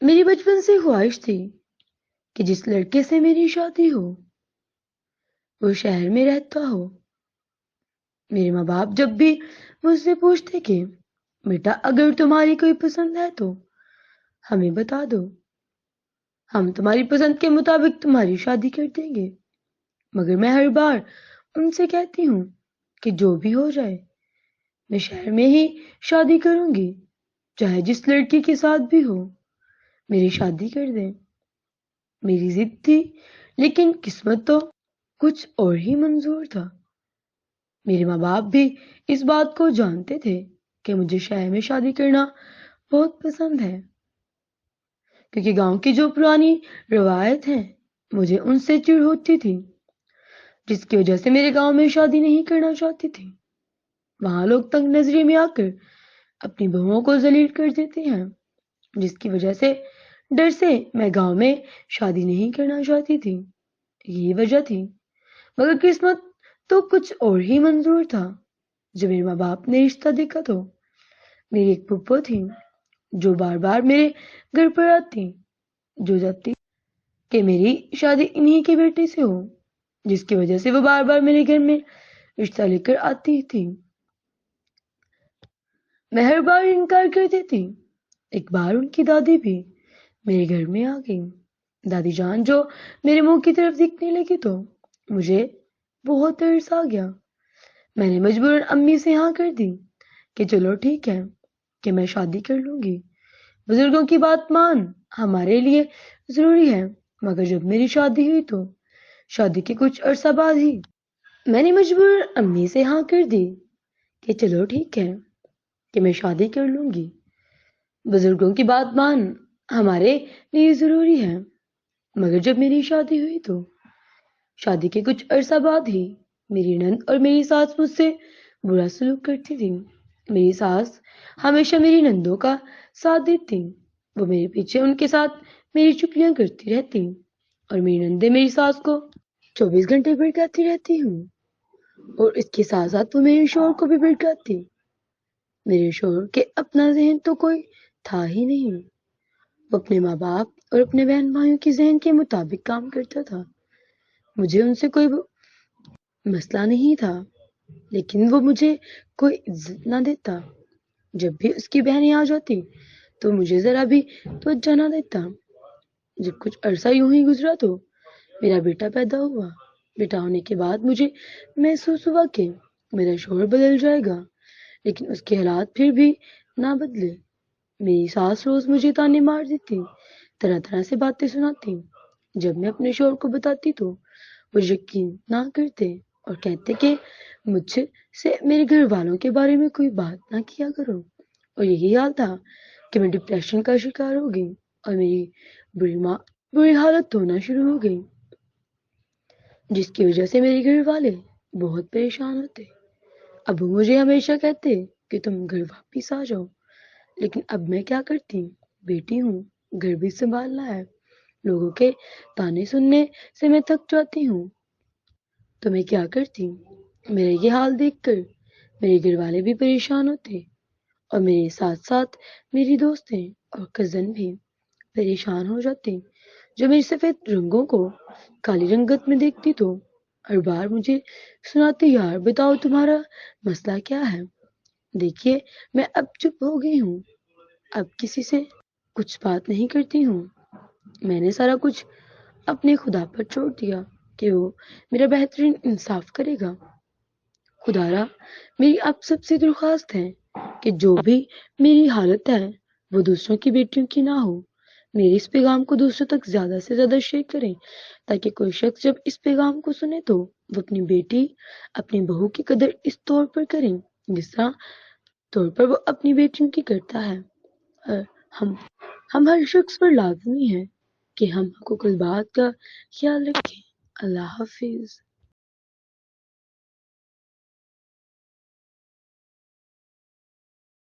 میری بچپن سے خواہش تھی کہ جس لڑکے سے میری شادی ہو وہ شہر میں رہتا ہو۔ میرے ماں باپ جب بھی مجھ سے پوچھتے کہ بیٹا اگر تمہاری کوئی پسند ہے تو ہمیں بتا دو، ہم تمہاری پسند کے مطابق تمہاری شادی کر دیں گے، مگر میں ہر بار ان سے کہتی ہوں کہ جو بھی ہو جائے میں شہر میں ہی شادی کروں گی، چاہے جس لڑکی کے ساتھ بھی ہو میری شادی کر دیں۔ میری ضد تھی لیکن قسمت تو کچھ اور ہی منظور تھا۔ میرے ماں باپ بھی اس بات کو جانتے تھے کہ مجھے شہر میں شادی کرنا بہت پسند ہے، کیونکہ گاؤں کی جو پرانی روایت ہیں مجھے ان سے چڑ ہوتی تھی، جس کی وجہ سے میرے گاؤں میں شادی نہیں کرنا چاہتی تھی۔ وہاں لوگ تنگ نظری میں آ کر اپنی بہوؤں کو ذلیل کر دیتے ہیں، جس کی وجہ سے ڈر سے میں گاؤں میں شادی نہیں کرنا چاہتی تھی۔ یہی وجہ تھی، مگر قسمت تو کچھ اور ہی منظور تھا۔ جب میرے ماں باپ نے رشتہ دیکھا تو میری ایک پھپھو تھی جو بار بار میرے گھر پر آتی، جو چاہتی کہ میری شادی انہی کے بیٹے سے ہو، جس کی وجہ سے وہ بار بار میرے گھر میں رشتہ لے کر آتی تھی۔ میں ہر بار انکار کر دیتی۔ ایک بار ان کی دادی بھی میرے گھر میں آ گئی۔ دادی جان جو میرے منہ کی طرف دیکھنے لگی تو مجھے بہت ترس آ گیا۔ میں نے مجبوراً امی سے ہاں کر دی کہ چلو ٹھیک ہے کہ میں شادی کر لوں گی، بزرگوں کی بات مان ہمارے لیے ضروری ہے۔ مگر جب میری شادی ہوئی تو شادی کے کچھ عرصہ بعد ہی میں نے مجبوراً امی سے ہاں کر دی کہ چلو ٹھیک ہے کہ میں شادی کر لوں گی، بزرگوں کی بات مان ہمارے لیے ضروری ہے۔ مگر جب میری شادی ہوئی تو شادی کے کچھ عرصہ بعد ہی میری نند اور میری ساس مجھ سے برا سلوک کرتی تھی۔ میری ساس ہمیشہ میری نندوں کا ساتھ دیتی، وہ میرے پیچھے ان کے ساتھ میری چگلیاں کرتی رہتی، اور میری نندیں میری ساس کو 24 گھنٹے بھڑکاتی رہتی ہوں، اور اس کے ساتھ ساتھ وہ میرے شوہر کو بھی بھڑکاتی۔ میرے شوہر کے اپنا ذہن تو کوئی تھا ہی نہیں، وہ اپنے ماں باپ اور اپنے بہن بھائیوں کے ذہن کے مطابق کام کرتا تھا۔ مجھے ان سے کوئی مسئلہ نہیں تھا، لیکن وہ مجھے کوئی عزت نہ دیتا۔ جب بھی اس کی بہنیں آ جاتی تو مجھے ذرا بھی توجہ نہ دیتا۔ جب کچھ عرصہ یوں ہی گزرا تو میرا بیٹا پیدا ہوا۔ بیٹا ہونے کے بعد مجھے محسوس ہوا کہ میرا شوہر بدل جائے گا، لیکن اس کے حالات پھر بھی نہ بدلے۔ میری ساس روز مجھے تانے مار دیتی، طرح طرح سے باتیں سناتی۔ جب میں اپنے شوہر کو بتاتی تو وہ یقین نہ کرتے اور کہتے کہ مجھ سے میرے گھر والوں کے بارے میں کوئی بات نہ کیا کرو، اور یہی حال تھا کہ میں ڈپریشن کا شکار ہو گئی اور میری بری حالت ہونا شروع ہو گئی، جس کی وجہ سے میرے گھر والے بہت پریشان ہوتے۔ ابو مجھے ہمیشہ کہتے کہ تم گھر واپس آ جاؤ، لیکن اب میں کیا کرتی، بیٹی ہوں، گھر بھی سنبھالنا ہے، لوگوں کے تانے سننے سے میں تھک جاتی ہوں، تو میں کیا کرتی۔ میرا یہ حال دیکھ کر میرے گھر والے بھی پریشان ہوتے، اور میرے ساتھ ساتھ میری دوستیں اور کزن بھی پریشان ہو جاتی، جو میری سفید رنگوں کو کالی رنگت میں دیکھتی تو ہر بار مجھے سناتی، یار بتاؤ تمہارا مسئلہ کیا ہے۔ دیکھیے میں اب چپ ہو گئی ہوں، اب کسی سے کچھ بات نہیں کرتی ہوں، میں نے سارا کچھ اپنے خدا پر چھوڑ دیا کہ وہ میرا بہترین انصاف کرے گا۔ خدا را میری اب سب سے درخواست ہے کہ جو بھی میری حالت ہے وہ دوسروں کی بیٹیوں کی نہ ہو۔ میرے اس پیغام کو دوسروں تک زیادہ سے زیادہ شیئر کریں، تاکہ کوئی شخص جب اس پیغام کو سنے تو وہ اپنی بیٹی، اپنی بہو کی قدر اس طور پر کریں جس طور پر وہ اپنی بیٹیوں کی کرتا ہے۔ اور ہم ہر شخص پر لازمی ہے کہ ہم حقوق البات کا خیال رکھیں۔ اللہ حافظ۔